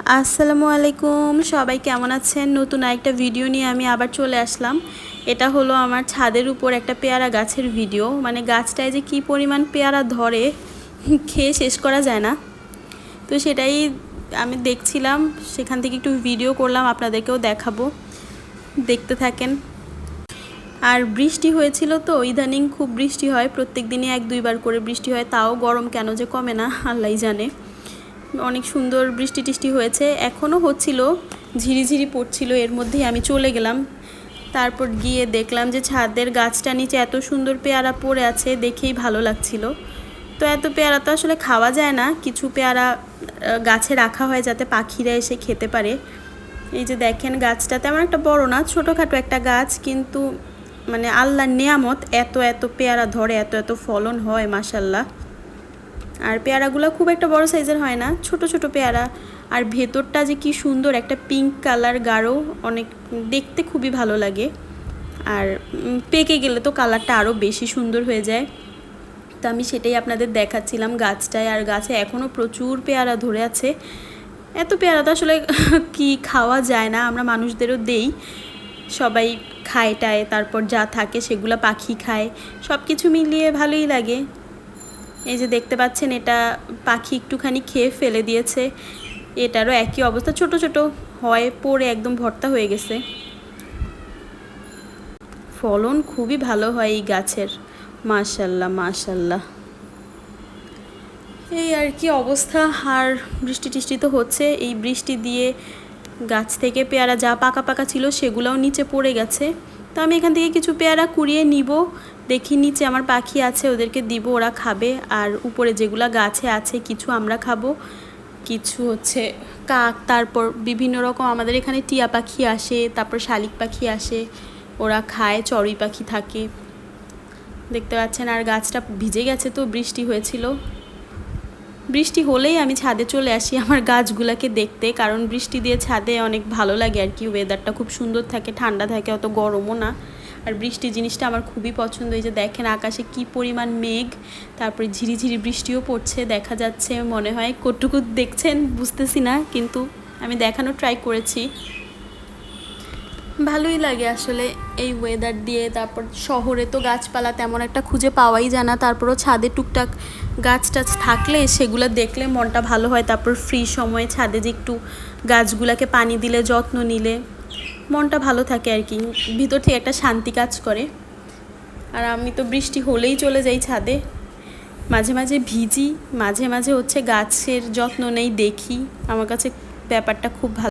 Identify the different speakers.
Speaker 1: আসসালামু আলাইকুম, সবাই কেমন আছেন? নতুন আরেকটা ভিডিও নিয়ে আমি আবার চলে আসলাম। এটা হলো আমার ছাদের উপর একটা পেয়ারা গাছের ভিডিও। মানে গাছটায় যে কি পরিমাণ পেয়ারা ধরে খেয়ে শেষ করা যায় না। তো সেটাই আমি দেখছিলাম, সেখান থেকে একটু ভিডিও করলাম, আপনাদেরকেও দেখাবো, দেখতে থাকেন। আর বৃষ্টি হয়েছিল তো, ইদানিং খুব বৃষ্টি হয়, প্রত্যেক দিনই 1-2 বার করে বৃষ্টি হয়, তাও গরম কেন যে কমে না আল্লাহই জানে। অনেক সুন্দর বৃষ্টি টিষ্টি হয়েছে, এখনও হচ্ছিল, ঝিরিঝিরি পড়ছিল, এর মধ্যেই আমি চলে গেলাম। তারপর গিয়ে দেখলাম যে ছাদের গাছটা নিচে এত সুন্দর পেয়ারা পড়ে আছে, দেখেই ভালো লাগছিল। তো এত পেয়ারা তো আসলে খাওয়া যায় না, কিছু পেয়ারা গাছে রাখা হয় যাতে পাখিরা এসে খেতে পারে। এই যে দেখেন, গাছটা তেমন একটা বড় না, ছোটোখাটো একটা গাছ, কিন্তু মানে আল্লাহর নেয়ামত, এত এত পেয়ারা ধরে, এত এত ফলন হয় মাশাল্লাহ। আর পেয়ারাগুলো খুব একটা বড় সাইজের হয় না, ছোট ছোট পেয়ারা। আর ভেতরটা যে কি সুন্দর, একটা পিঙ্ক কালার গাঢ়, অনেক দেখতে খুবই ভালো লাগে। আর পেকে গেলে তো কালারটা আরও বেশি সুন্দর হয়ে যায়। তো আমি সেটাই আপনাদের দেখাচ্ছিলাম গাছটায়। আর গাছে এখনও প্রচুর পেয়ারা ধরে আছে। এত পেয়ারা তো আসলে কি খাওয়া যায় না, আমরা মানুষদেরও দেই, সবাই খায় টায়, তারপর যা থাকে সেগুলো পাখি খায়, সব কিছু মিলিয়ে ভালোই লাগে। এই যে দেখতে পাচ্ছেন, এটা পাখি একটুখানি খেয়ে ফেলে দিয়েছে, এটারও একই অবস্থা, ছোট ছোট হয়, পড়ে একদম ভর্তা হয়ে গেছে। ফলন খুবই ভালো হয় এই গাছের, মাশাল্লাহ মাশাল্লাহ। এই আর কি অবস্থা। আর বৃষ্টি টিষ্টি তো হচ্ছে, এই বৃষ্টি দিয়ে গাছ থেকে পেয়ারা যা পাকা পাকা ছিল সেগুলোও নিচে পড়ে গেছে। তো আমি এখান থেকে কিছু পেয়ারা কুড়িয়ে নিব, দেখি নিচে আমার পাখি আছে, ওদেরকে দিব, ওরা খাবে। আর উপরে যেগুলো গাছে আছে কিছু আমরা খাবো, কিছু হচ্ছে কাক, তারপর বিভিন্ন রকম আমাদের এখানে টিয়া পাখি আসে, তারপর শালিক পাখি আসে, ওরা খায়, চড়ুই পাখি থাকে, দেখতে পাচ্ছেন। আর গাছটা ভিজে গেছে, তো বৃষ্টি হয়েছিল, বৃষ্টি হলেই আমি ছাদে চলে আসি আমার গাছগুলোকে দেখতে, কারণ বৃষ্টি দিয়ে ছাদে অনেক ভালো লাগে আর কি, ওয়েদারটা খুব সুন্দর থাকে, ঠান্ডা থাকে, অত গরমও না। আর বৃষ্টি জিনিসটা আমার খুবই পছন্দ। এই যে দেখেন আকাশে কি পরিমাণ মেঘ, তারপরে ঝিরিঝিরি বৃষ্টিও পড়ছে, দেখা যাচ্ছে, মনে হয় কটুকু দেখছেন বুঝতেছি না, কিন্তু আমি দেখানোর ট্রাই করেছি। ভালোই লাগে আসলে এই ওয়েদার দিয়ে। তারপর শহরে তো গাছপালা তেমন একটা খুঁজে পাওয়াই যায় না, তারপরও ছাদে টুকটাক গাছ টাছ থাকলে সেগুলো দেখলে মনটা ভালো হয়। তারপর ফ্রি সময়ে ছাদে যে একটু গাছগুলোকে পানি দিলে, যত্ন নিলে মনটা ভালো থাকে আর কি, ভিতর থেকে একটা শান্তি কাজ করে। আর আমি তো বৃষ্টি হলেই চলে যাই ছাদে, মাঝে মাঝে ভিজি, মাঝে মাঝে হচ্ছে গাছের যত্ন নেই, দেখি, আমার কাছে ব্যাপারটা খুব ভালো।